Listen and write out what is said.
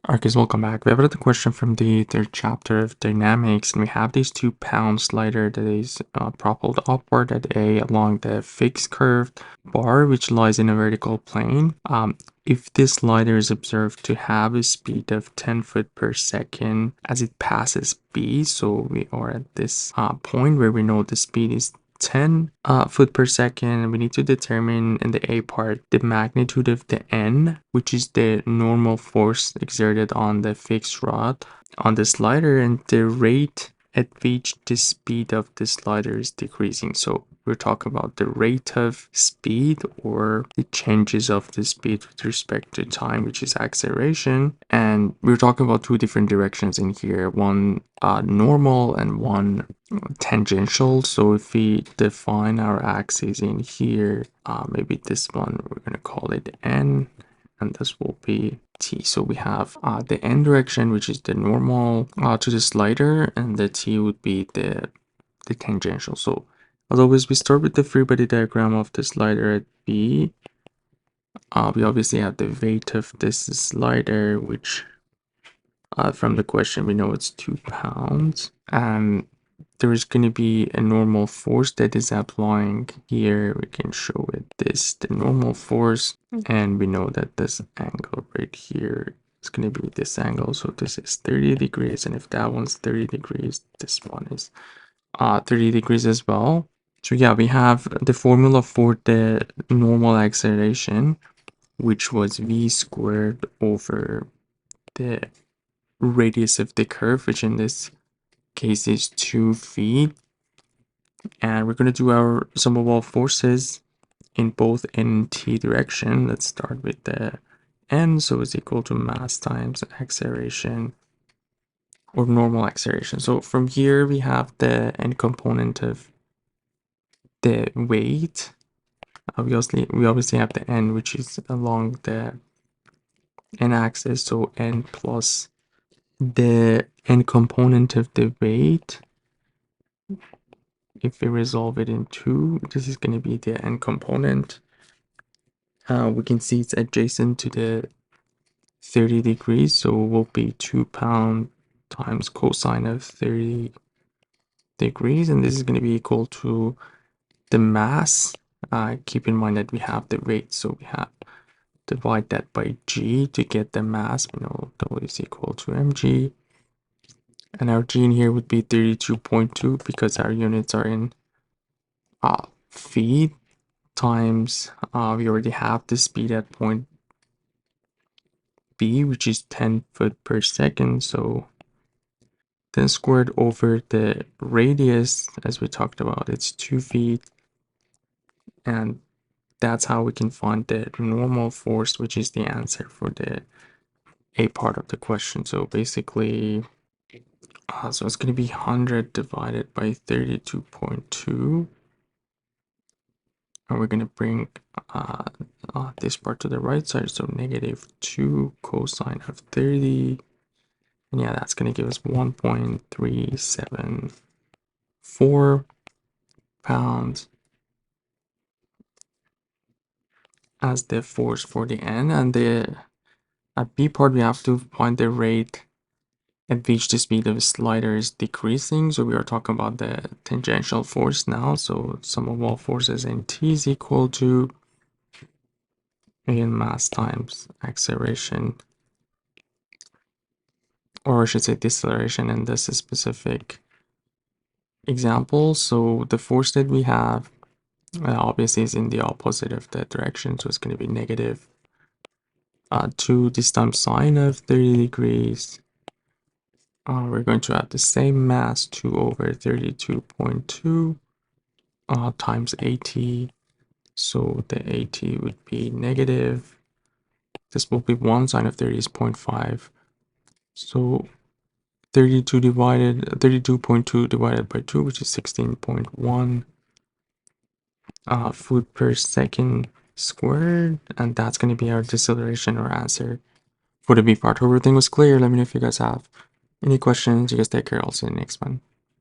Alright guys, welcome back. We have another question from the third chapter of dynamics, and we have this 2-pound slider that is propelled upward at A along the fixed curved bar which lies in a vertical plane. If this slider is observed to have a speed of 10 foot per second as it passes B, so we are at this point where we know the speed is 10 foot per second. We need to determine in the A part the magnitude of the N, which is the normal force exerted on the fixed rod on the slider, and the rate at which the speed of the slider is decreasing. So we're talking about the rate of speed or the changes of the speed with respect to time, which is acceleration. And we're talking about two different directions in here, one normal and one tangential. So if we define our axis in here, maybe this one, we're going to call it N, and this will be T. So we have the N direction, which is the normal to the slider, and the T would be the tangential. So as always, we start with the free body diagram of the slider at B. We obviously have the weight of this slider, which from the question we know it's 2 pounds, and there is going to be a normal force that is applying here. We can show it this, the normal force, and we know that this angle right here is going to be this angle. So this is 30 degrees, and if that one's 30 degrees, this one is 30 degrees as well. So yeah, we have the formula for the normal acceleration, which was v squared over the radius of the curve, which in this case is 2 feet. And we're going to do our sum of all forces in both N and T direction. Let's start with the N, so it's equal to mass times acceleration, or normal acceleration. So from here we have the N component of the weight. We obviously have the N, which is along the N axis, so N plus the N component of the weight. If we resolve it in 2, this is going to be the N component. We can see it's adjacent to the 30 degrees, so it will be 2 pounds times cosine of 30 degrees, and this is going to be equal to the mass. Keep in mind that we have the weight, so we have divide that by g to get the mass. We know W is equal to mg, and our g in here would be 32.2 because our units are in feet times we already have the speed at point B, which is 10 foot per second, so 10 squared over the radius, as we talked about, it's 2 feet, and that's how we can find the normal force, which is the answer for the A part of the question. So basically, so it's going to be 100 divided by 32.2, and we're going to bring this part to the right side, so negative 2 cosine of 30, and yeah, that's going to give us 1.374 pounds as the force for the N. And the at B part we have to find the rate at which the speed of the slider is decreasing, so we are talking about the tangential force now. So sum of all forces in T is equal to, again, mass times acceleration, or I should say deceleration in this specific example. So the force that we have obviously is in the opposite of the direction, so it's going to be negative 2 this time sine of 30 degrees. We're going to have the same mass, 2 over 32.2 times AT. So the AT would be negative. This will be 1 sine of 30 is 0.5. So 32.2 divided by 2, which is 16.1 foot per second squared. And that's going to be our deceleration or answer for the B part. Hope everything was clear. Let me know if you guys have any questions. You guys take care. I'll see you in the next one.